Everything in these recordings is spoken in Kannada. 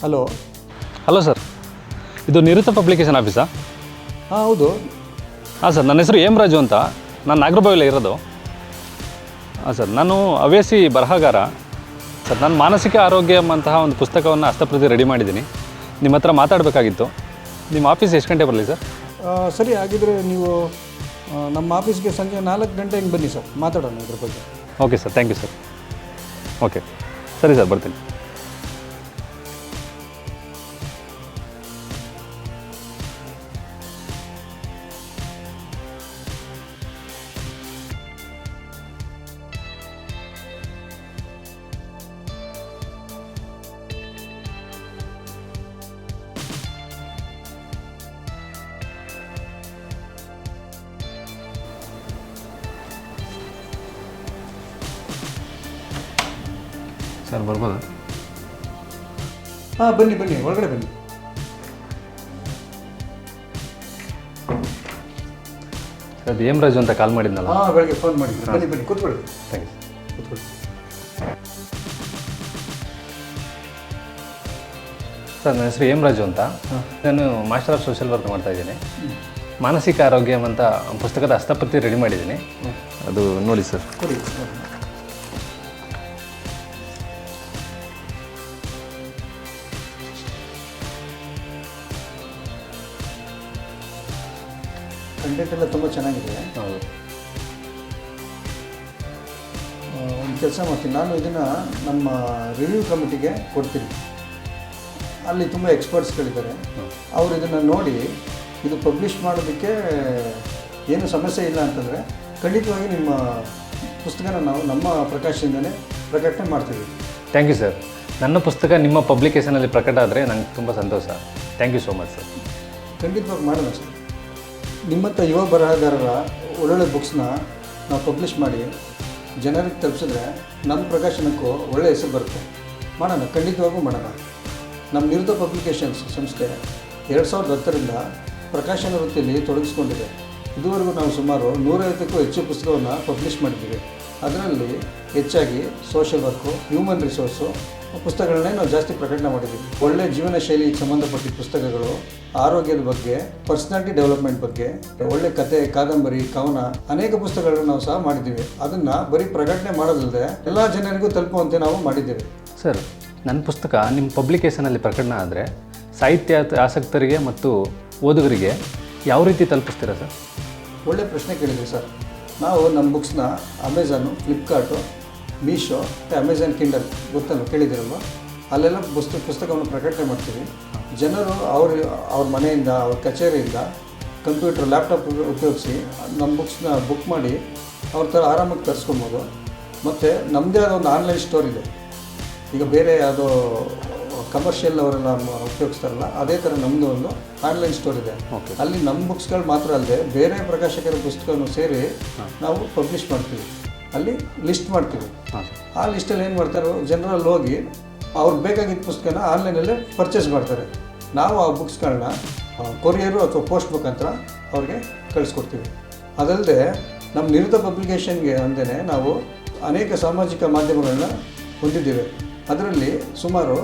ಹಲೋ. ಹಲೋ ಸರ್, ಇದು ನಿವೃತ್ತ ಪಬ್ಲಿಕೇಶನ್ ಆಫೀಸಾ? ಹಾಂ ಹೌದು. ಹಾಂ ಸರ್, ನನ್ನ ಹೆಸರು ಎಂ ರಾಜು ಅಂತ. ನಾನು ನಾಗರಬಾವಿಲೇ ಇರೋದು. ಹಾಂ ಸರ್, ನಾನು ಹವ್ಯಾಸಿ ಬರಹಗಾರ ಸರ್. ನಾನು ಮಾನಸಿಕ ಆರೋಗ್ಯ ಅಂತಹ ಒಂದು ಪುಸ್ತಕವನ್ನು ಹಸ್ತಪ್ರತಿ ರೆಡಿ ಮಾಡಿದ್ದೀನಿ. ನಿಮ್ಮ ಹತ್ರ ಮಾತಾಡಬೇಕಾಗಿತ್ತು. ನಿಮ್ಮ ಆಫೀಸ್ ಎಷ್ಟು ಗಂಟೆ ಬರಲಿ ಸರ್? ಸರಿ, ಹಾಗಿದ್ರೆ ನೀವು ನಮ್ಮ ಆಫೀಸ್ಗೆ ಸಂಜೆ 4 ಗಂಟೆ ಹಿಂಗೆ ಬನ್ನಿ ಸರ್, ಮಾತಾಡೋಣ ಇದ್ರ ಬಗ್ಗೆ. Okay sir, thank you sir. Okay ಸರಿ ಸರ್, ಬರ್ತೀನಿ. ಸರ್ ಬರ್ಬೋದಾ? ಹಾಂ ಬನ್ನಿ ಬನ್ನಿ, ಒಳಗಡೆ ಬನ್ನಿ. ಅದು ಎಂ ರಾಜು ಅಂತ ಕಾಲ್ ಮಾಡಿದ್ನಲ್ಲ? ಹಾಂ, ಬೆಳಗ್ಗೆ ಫೋನ್ ಮಾಡಿ. ಬನ್ನಿ ಬನ್ನಿ, ಕೂತ್ಕೊಳ್ಳಿ. Thank you. ಕೂತ್ಕೊಳ್ಳಿ. ಸರ್, ನನ್ನ ಹೆಸರು ಎಂ ರಾಜು ಅಂತ. ನಾನು ಮಾಸ್ಟರ್ ಆಫ್ ಸೋಷಿಯಲ್ ವರ್ಕ್ ಮಾಡ್ತಾ ಇದ್ದೀನಿ. ಮಾನಸಿಕ ಆರೋಗ್ಯ ಅಂತ ಪುಸ್ತಕದ ಹಸ್ತಪ್ರತಿ ರೆಡಿ ಮಾಡಿದ್ದೀನಿ. ಅದು ನೋಡಿ ಸರ್. ಕೊಡಿ. ಕಂಟೆಂಟ್ ಎಲ್ಲ ತುಂಬ ಚೆನ್ನಾಗಿದೆ. ಹೌದು. ಒಂದು ಕೆಲಸ ಮಾಡ್ತೀನಿ, ನಾನು ಇದನ್ನು ನಮ್ಮ ರಿವ್ಯೂ ಕಮಿಟಿಗೆ ಕೊಡ್ತೀನಿ. ಅಲ್ಲಿ ತುಂಬ ಎಕ್ಸ್ಪರ್ಟ್ಸ್ಗಳಿದ್ದಾರೆ. ಅವರು ಇದನ್ನು ನೋಡಿ ಇದು ಪಬ್ಲಿಷ್ ಮಾಡೋದಕ್ಕೆ ಏನು ಸಮಸ್ಯೆ ಇಲ್ಲ ಅಂತಂದರೆ ಖಂಡಿತವಾಗಿ ನಿಮ್ಮ ಪುಸ್ತಕನ ನಾವು ನಮ್ಮ ಪ್ರಕಾಶನದಿಂದಲೇ ಪ್ರಕಟಣೆ ಮಾಡ್ತೀವಿ. Thank you sir. ನನ್ನ ಪುಸ್ತಕ ನಿಮ್ಮ ಪಬ್ಲಿಕೇಶನಲ್ಲಿ ಪ್ರಕಟ ಆದರೆ ನಂಗೆ ತುಂಬ ಸಂತೋಷ. Thank you so much sir. ಖಂಡಿತವಾಗಿ ಮಾಡೋಣ ಸರ್. ನಿಮ್ಮಂಥ ಯುವ ಬರಹಗಾರರ ಒಳ್ಳೊಳ್ಳೆ ಬುಕ್ಸ್ನ ನಾವು ಪಬ್ಲಿಷ್ ಮಾಡಿ ಜನರಿಗೆ ತಲುಪಿಸಿದ್ರೆ ನಮ್ಮ ಪ್ರಕಾಶನಕ್ಕೂ ಒಳ್ಳೆಯ ಹೆಸರು ಬರುತ್ತೆ. ಮಾಡೋಣ, ಖಂಡಿತವಾಗೂ ಮಾಡೋಣ. ನಮ್ಮ ನಿವೃತ್ತ ಪಬ್ಲಿಕೇಶನ್ಸ್ ಸಂಸ್ಥೆ 2010ರಿಂದ ಪ್ರಕಾಶನ ವೃತ್ತಿಯಲ್ಲಿ ತೊಡಗಿಸ್ಕೊಂಡಿದೆ. ಇದುವರೆಗೂ ನಾವು ಸುಮಾರು 150ಕ್ಕೂ ಹೆಚ್ಚು ಪುಸ್ತಕವನ್ನು ಪಬ್ಲಿಷ್ ಮಾಡಿದ್ದೀವಿ. ಅದರಲ್ಲಿ ಹೆಚ್ಚಾಗಿ ಸೋಷಿಯಲ್ ವರ್ಕು, ಹ್ಯೂಮನ್ ರಿಸೋರ್ಸು ಪುಸ್ತಕಗಳನ್ನೇ ನಾವು ಜಾಸ್ತಿ ಪ್ರಕಟಣೆ ಮಾಡಿದ್ದೀವಿ. ಒಳ್ಳೆಯ ಜೀವನ ಶೈಲಿಗೆ ಸಂಬಂಧಪಟ್ಟ ಪುಸ್ತಕಗಳು, ಆರೋಗ್ಯದ ಬಗ್ಗೆ, ಪರ್ಸನಾಲಿಟಿ ಡೆವಲಪ್ಮೆಂಟ್ ಬಗ್ಗೆ, ಒಳ್ಳೆ ಕತೆ, ಕಾದಂಬರಿ, ಕವನ, ಅನೇಕ ಪುಸ್ತಕಗಳನ್ನು ನಾವು ಸಹ ಮಾಡಿದ್ದೀವಿ. ಅದನ್ನು ಬರೀ ಪ್ರಕಟಣೆ ಮಾಡೋದಲ್ಲದೆ ಎಲ್ಲ ಜನರಿಗೂ ತಲುಪುವಂತೆ ನಾವು ಮಾಡಿದ್ದೇವೆ. ಸರ್, ನನ್ನ ಪುಸ್ತಕ ನಿಮ್ಮ ಪಬ್ಲಿಕೇಶನಲ್ಲಿ ಪ್ರಕಟಣೆ ಆದರೆ ಸಾಹಿತ್ಯ ಆಸಕ್ತರಿಗೆ ಮತ್ತು ಓದುಗರಿಗೆ ಯಾವ ರೀತಿ ತಲುಪಿಸ್ತೀರಾ ಸರ್? ಒಳ್ಳೆ ಪ್ರಶ್ನೆ ಕೇಳಿದ್ರಿ ಸರ್. ನಾವು ನಮ್ಮ ಬುಕ್ಸ್ನ ಅಮೆಝಾನು, ಫ್ಲಿಪ್ಕಾರ್ಟು, ಮೀಶೋ ಮತ್ತು ಅಮೆಝಾನ್ ಕಿಂಡಲ್ ಗೊತ್ತಲ್ಲ, ಕೇಳಿದ್ದೀರಲ್ವ, ಅಲ್ಲೆಲ್ಲ ಪುಸ್ತಕವನ್ನು ಪ್ರಕಟಣೆ ಮಾಡ್ತೀವಿ. ಜನರು ಅವ್ರ ಮನೆಯಿಂದ, ಅವ್ರ ಕಚೇರಿಯಿಂದ ಕಂಪ್ಯೂಟರ್, ಲ್ಯಾಪ್ಟಾಪ್ ಉಪಯೋಗಿಸಿ ನಮ್ಮ ಬುಕ್ಸ್ನ ಬುಕ್ ಮಾಡಿ ಅವ್ರ ಆರಾಮಾಗಿ ತರಿಸ್ಕೊಬೋದು. ಮತ್ತು ನಮ್ಮದೇ ಆದ ಒಂದು ಆನ್ಲೈನ್ ಸ್ಟೋರ್ ಇದೆ. ಈಗ ಬೇರೆ ಯಾವುದೋ ಕಮರ್ಷಿಯಲ್ ಅವರೆಲ್ಲ ಉಪಯೋಗಿಸ್ತಾರಲ್ಲ, ಅದೇ ಥರ ನಮ್ಮದು ಒಂದು ಆನ್ಲೈನ್ ಸ್ಟೋರ್ ಇದೆ. ಅಲ್ಲಿ ನಮ್ಮ ಬುಕ್ಸ್ಗಳು ಮಾತ್ರ ಅಲ್ಲದೆ ಬೇರೆ ಪ್ರಕಾಶಕರ ಪುಸ್ತಕವನ್ನು ಸೇರಿ ನಾವು ಪಬ್ಲಿಷ್ ಮಾಡ್ತೀವಿ. ಅಲ್ಲಿ ಲಿಸ್ಟ್ ಮಾಡ್ತೀವಿ. ಆ ಲಿಸ್ಟಲ್ಲಿ ಏನು ಮಾಡ್ತಾರೆ, ಜನರಲ್ಲಿ ಹೋಗಿ ಅವ್ರಿಗೆ ಬೇಕಾಗಿದ್ದ ಪುಸ್ತಕನ ಆನ್ಲೈನಲ್ಲೇ ಪರ್ಚೇಸ್ ಮಾಡ್ತಾರೆ. ನಾವು ಆ ಬುಕ್ಸ್ಗಳನ್ನ ಕೊರಿಯರು ಅಥವಾ ಪೋಸ್ಟ್ ಮುಖಾಂತರ ಅವ್ರಿಗೆ ಕಳಿಸ್ಕೊಡ್ತೀವಿ. ಅದಲ್ಲದೆ ನಮ್ಮ ನಿವೃತ್ತ ಪಬ್ಲಿಕೇಶನ್ಗೆ ಅಂದೇ ನಾವು ಅನೇಕ ಸಾಮಾಜಿಕ ಮಾಧ್ಯಮಗಳನ್ನ ಹೊಂದಿದ್ದೇವೆ. ಅದರಲ್ಲಿ ಸುಮಾರು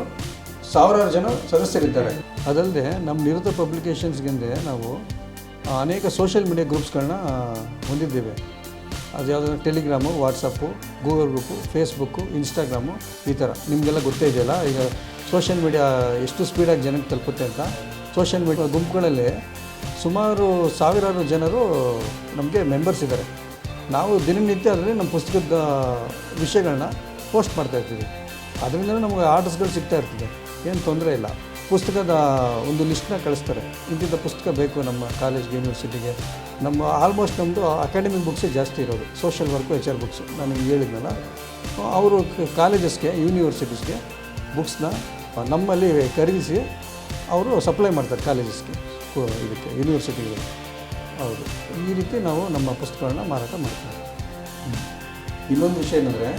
1000 ಜನ ಸದಸ್ಯರಿದ್ದಾರೆ. ಅದಲ್ಲದೆ ನಮ್ಮ ನಿವೃತ್ತ ಪಬ್ಲಿಕೇಶನ್ಸ್ಗೆಂದೇ ನಾವು ಅನೇಕ ಸೋಷಿಯಲ್ ಮೀಡಿಯಾ ಗ್ರೂಪ್ಸ್ಗಳನ್ನ ಹೊಂದಿದ್ದೇವೆ. ಅದು ಯಾವುದಾದ್ರು Telegram, WhatsApp, Google group, Facebook, Instagram, ಈ ಥರ ನಿಮಗೆಲ್ಲ ಗೊತ್ತೇ ಇದೆಯಲ್ಲ. ಈಗ ಸೋಷಿಯಲ್ ಮೀಡಿಯಾ ಎಷ್ಟು ಸ್ಪೀಡಾಗಿ ಜನಕ್ಕೆ ತಲುಪುತ್ತೆ ಅಂತ. ಸೋಷಿಯಲ್ ಮೀಡಿಯಾ ಗುಂಪುಗಳಲ್ಲಿ ಸುಮಾರು 1000 ಜನರು ನಮಗೆ ಮೆಂಬರ್ಸ್ ಇದ್ದಾರೆ. ನಾವು ದಿನನಿತ್ಯ ಅದರಲ್ಲಿ ನಮ್ಮ ಪುಸ್ತಕದ ವಿಷಯಗಳನ್ನ ಪೋಸ್ಟ್ ಮಾಡ್ತಾಯಿರ್ತೀವಿ. ಅದರಿಂದ ನಮಗೆ ಆರ್ಡರ್ಸ್ಗಳು ಸಿಗ್ತಾ ಇರ್ತದೆ, ಏನು ತೊಂದರೆ ಇಲ್ಲ. ಪುಸ್ತಕದ ಒಂದು ಲಿಸ್ಟ್ನ ಕಳಿಸ್ತಾರೆ, ಇಂತಿಂಥ ಪುಸ್ತಕ ಬೇಕು ನಮ್ಮ ಕಾಲೇಜ್ಗೆ, ಯೂನಿವರ್ಸಿಟಿಗೆ. ನಮ್ಮ ಆಲ್ಮೋಸ್ಟ್ ನಮ್ಮದು ಅಕಾಡೆಮಿಕ್ ಬುಕ್ಸೇ ಜಾಸ್ತಿ ಇರೋದು, ಸೋಷಿಯಲ್ ವರ್ಕು, HR ಬುಕ್ಸು. ನಾನು ನಿಮ್ಗೆ ಹೇಳಿದ್ನಲ್ಲ, ಅವರು ಕಾಲೇಜಸ್ಗೆ, ಯೂನಿವರ್ಸಿಟೀಸ್ಗೆ ಬುಕ್ಸ್ನ ನಮ್ಮಲ್ಲಿ ಖರೀದಿಸಿ ಅವರು ಸಪ್ಲೈ ಮಾಡ್ತಾರೆ ಕಾಲೇಜಸ್ಗೆ, ಇದಕ್ಕೆ ಯೂನಿವರ್ಸಿಟಿಗೆ. ಹೌದು, ಈ ರೀತಿ ನಾವು ನಮ್ಮ ಪುಸ್ತಕಗಳನ್ನ ಮಾರಾಟ ಮಾಡ್ತೀವಿ. ಇನ್ನೊಂದು ವಿಷಯ ಏನಂದರೆ,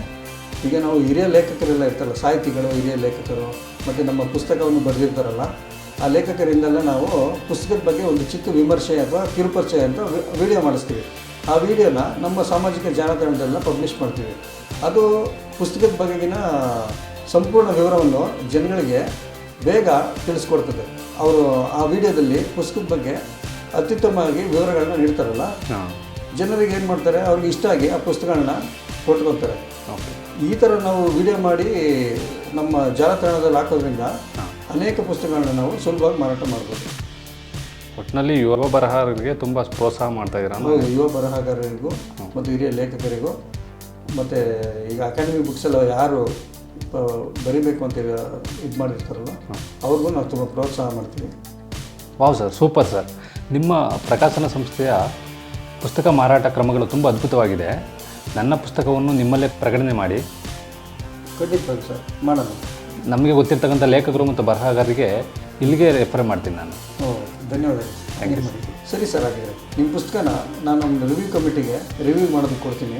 ಈಗ ನಾವು ಹಿರಿಯ ಲೇಖಕರೆಲ್ಲ ಇರ್ತಾರಲ್ಲ, ಸಾಹಿತಿಗಳು, ಹಿರಿಯ ಲೇಖಕರು, ಮತ್ತು ನಮ್ಮ ಪುಸ್ತಕವನ್ನು ಬರೆದಿರ್ತಾರಲ್ಲ, ಆ ಲೇಖಕರಿಂದೆಲ್ಲ ನಾವು ಪುಸ್ತಕದ ಬಗ್ಗೆ ಒಂದು ಚಿಕ್ಕ ವಿಮರ್ಶೆ ಅಥವಾ ಕಿರುಪರಿಚಯ ಅಂತ ವಿಡಿಯೋ ಮಾಡಿಸ್ತೀವಿ. ಆ ವಿಡಿಯೋನ ನಮ್ಮ ಸಾಮಾಜಿಕ ಜಾಲತಾಣದಲ್ಲ ಪಬ್ಲಿಷ್ ಮಾಡ್ತೀವಿ. ಅದು ಪುಸ್ತಕದ ಬಗೆಗಿನ ಸಂಪೂರ್ಣ ವಿವರವನ್ನು ಜನಗಳಿಗೆ ಬೇಗ ತಿಳಿಸ್ಕೊಡ್ತದೆ. ಅವರು ಆ ವಿಡಿಯೋದಲ್ಲಿ ಪುಸ್ತಕದ ಬಗ್ಗೆ ಅತ್ಯುತ್ತಮವಾಗಿ ವಿವರಗಳನ್ನ ನೀಡ್ತಾರಲ್ಲ, ಜನರಿಗೆ ಏನು ಮಾಡ್ತಾರೆ, ಅವ್ರಿಗೆ ಇಷ್ಟ ಆಗಿ ಆ ಪುಸ್ತಕಗಳನ್ನ ಕೊಟ್ಕೊತಾರೆ. ಈ ಥರ ನಾವು ವಿಡಿಯೋ ಮಾಡಿ ನಮ್ಮ ಜಾಲತಾಣದಲ್ಲಿ ಹಾಕೋದ್ರಿಂದ ಅನೇಕ ಪುಸ್ತಕಗಳನ್ನ ನಾವು ಸುಲಭವಾಗಿ ಮಾರಾಟ ಮಾಡ್ಬೋದು. ಒಟ್ಟಿನಲ್ಲಿ ಯುವ ಬರಹಗಾರರಿಗೆ ತುಂಬ ಪ್ರೋತ್ಸಾಹ ಮಾಡ್ತಾ ಇದ್ದೀರಾ? ಹೌದು, ಯುವ ಬರಹಗಾರರಿಗೂ ಮತ್ತು ಹಿರಿಯ ಲೇಖಕರಿಗೂ ಮತ್ತು ಈಗ ಅಕಾಡೆಮಿ ಬುಕ್ಸೆಲ್ಲ ಯಾರು ಬರಿಬೇಕು ಅಂತ ಇದು ಮಾಡಿರ್ತಾರಲ್ಲ ಅವ್ರಿಗೂ ನಾವು ತುಂಬ ಪ್ರೋತ್ಸಾಹ ಮಾಡ್ತೀವಿ. Wow sir, super sir. ನಿಮ್ಮ ಪ್ರಕಾಶನ ಸಂಸ್ಥೆಯ ಪುಸ್ತಕ ಮಾರಾಟ ಕ್ರಮಗಳು ತುಂಬ ಅದ್ಭುತವಾಗಿದೆ. ನನ್ನ ಪುಸ್ತಕವನ್ನು ನಿಮ್ಮಲ್ಲೇ ಪ್ರಕಟಣೆ ಮಾಡಿ. ಖಂಡಿತವಾಗಿ ಸರ್, ಮಾಡೋಣ. ನಮಗೆ ಗೊತ್ತಿರ್ತಕ್ಕಂಥ ಲೇಖಕರು ಮತ್ತು ಬರಹಗಾರರಿಗೆ ಇಲ್ಲಿಗೆ ರೆಫರ್ ಮಾಡ್ತೀನಿ ನಾನು. ಧನ್ಯವಾದಗಳು. ಸರಿ ಸರ್, ಹಾಗಿದ್ರೆ ನಿಮ್ಮ ಪುಸ್ತಕನ ನಾನು ಒಂದು ರಿವ್ಯೂ ಕಮಿಟಿಗೆ ರಿವ್ಯೂ ಮಾಡೋದಕ್ಕೆ ಕೊಡ್ತೀನಿ.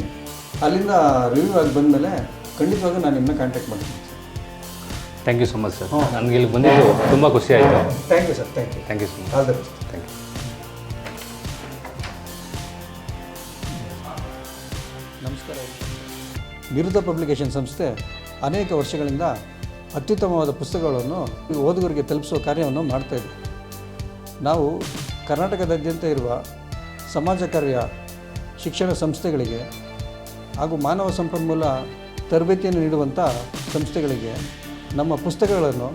ಅಲ್ಲಿಂದ ರಿವ್ಯೂ ಆಗಿ ಬಂದಮೇಲೆ ಖಂಡಿತವಾಗಿ ನಾನು ನಿಮ್ಮನ್ನ ಕಾಂಟ್ಯಾಕ್ಟ್ ಮಾಡ್ತೀನಿ. Thank you so much sir. ನನಗೆ ಇಲ್ಲಿ ಬಂದಿದ್ದು ತುಂಬ ಖುಷಿ ಆಯಿತು. Thank you sir. Thank you. Thank you so much. All the best. Thank you. ನಮಸ್ಕಾರ. ನಿರುದ್ಧ ಪಬ್ಲಿಕೇಶನ್ ಸಂಸ್ಥೆ ಅನೇಕ ವರ್ಷಗಳಿಂದ ಅತ್ಯುತ್ತಮವಾದ ಪುಸ್ತಕಗಳನ್ನು ಓದುಗರಿಗೆ ತಲುಪಿಸುವ ಕಾರ್ಯವನ್ನು ಮಾಡ್ತಾಯಿದೆ. ನಾವು ಕರ್ನಾಟಕದಾದ್ಯಂತ ಇರುವ ಸಮಾಜ ಕಾರ್ಯ ಶಿಕ್ಷಣ ಸಂಸ್ಥೆಗಳಿಗೆ ಹಾಗೂ ಮಾನವ ಸಂಪನ್ಮೂಲ ತರಬೇತಿಯನ್ನು ನೀಡುವಂಥ ಸಂಸ್ಥೆಗಳಿಗೆ ನಮ್ಮ ಪುಸ್ತಕಗಳನ್ನು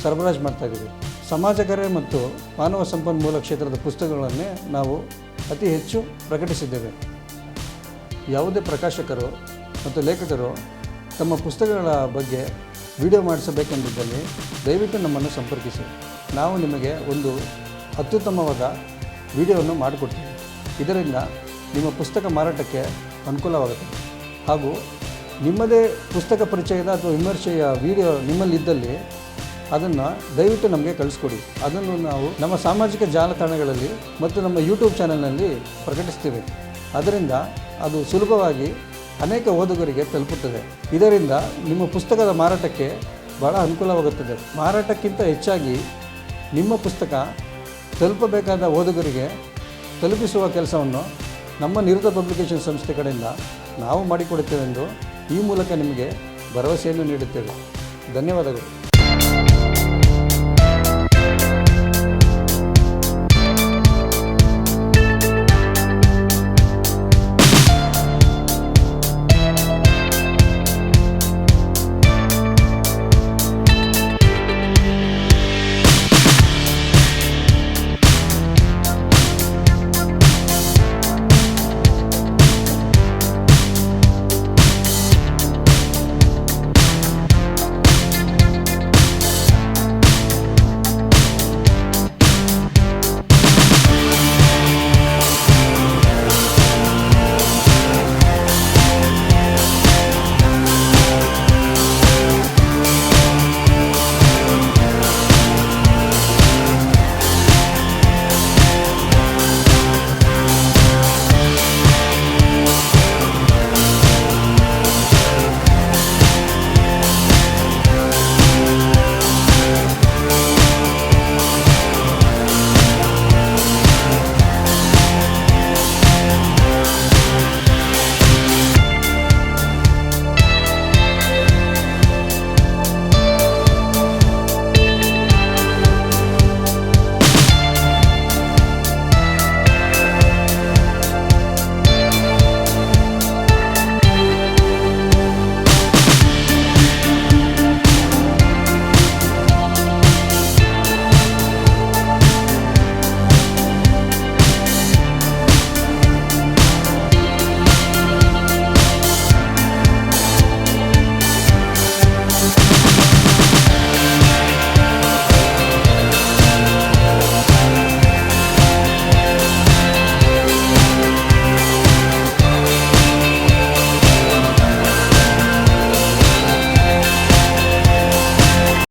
ಸರಬರಾಜು ಮಾಡ್ತಾಯಿದ್ದೀವಿ. ಸಮಾಜ ಕಾರ್ಯ ಮತ್ತು ಮಾನವ ಸಂಪನ್ಮೂಲ ಕ್ಷೇತ್ರದ ಪುಸ್ತಕಗಳನ್ನೇ ನಾವು ಅತಿ ಹೆಚ್ಚು ಪ್ರಕಟಿಸಿದ್ದೇವೆ. ಯಾವುದೇ ಪ್ರಕಾಶಕರು ಮತ್ತು ಲೇಖಕರು ತಮ್ಮ ಪುಸ್ತಕಗಳ ಬಗ್ಗೆ ವಿಡಿಯೋ ಮಾಡಿಸಬೇಕೆಂದಿದ್ದಲ್ಲಿ ದಯವಿಟ್ಟು ನಮ್ಮನ್ನು ಸಂಪರ್ಕಿಸಿ. ನಾವು ನಿಮಗೆ ಒಂದು ಅತ್ಯುತ್ತಮವಾದ ವಿಡಿಯೋವನ್ನು ಮಾಡಿಕೊಡ್ತೀವಿ. ಇದರಿಂದ ನಿಮ್ಮ ಪುಸ್ತಕ ಮಾರಾಟಕ್ಕೆ ಅನುಕೂಲವಾಗುತ್ತದೆ. ಹಾಗೂ ನಿಮ್ಮದೇ ಪುಸ್ತಕ ಪರಿಚಯದ ಅಥವಾ ವಿಮರ್ಶೆಯ ವಿಡಿಯೋ ನಿಮ್ಮಲ್ಲಿದ್ದಲ್ಲಿ ಅದನ್ನು ದಯವಿಟ್ಟು ನಮಗೆ ಕಳಿಸ್ಕೊಡಿ. ಅದನ್ನು ನಾವು ನಮ್ಮ ಸಾಮಾಜಿಕ ಜಾಲತಾಣಗಳಲ್ಲಿ ಮತ್ತು ನಮ್ಮ ಯೂಟ್ಯೂಬ್ ಚಾನಲ್ನಲ್ಲಿ ಪ್ರಕಟಿಸ್ತೀವಿ. ಅದರಿಂದ ಅದು ಸುಲಭವಾಗಿ ಅನೇಕ ಓದುಗರಿಗೆ ತಲುಪುತ್ತದೆ. ಇದರಿಂದ ನಿಮ್ಮ ಪುಸ್ತಕದ ಮಾರಾಟಕ್ಕೆ ಭಾಳ ಅನುಕೂಲವಾಗುತ್ತದೆ. ಮಾರಾಟಕ್ಕಿಂತ ಹೆಚ್ಚಾಗಿ ನಿಮ್ಮ ಪುಸ್ತಕ ತಲುಪಬೇಕಾದ ಓದುಗರಿಗೆ ತಲುಪಿಸುವ ಕೆಲಸವನ್ನು ನಮ್ಮ ನಿರುದ್ಧ ಪಬ್ಲಿಕೇಶನ್ ಸಂಸ್ಥೆ ಕಡೆಯಿಂದ ನಾವು ಮಾಡಿಕೊಡುತ್ತೇವೆಂದು ಈ ಮೂಲಕ ನಿಮಗೆ ಭರವಸೆಯನ್ನು ನೀಡುತ್ತೇವೆ. ಧನ್ಯವಾದಗಳು.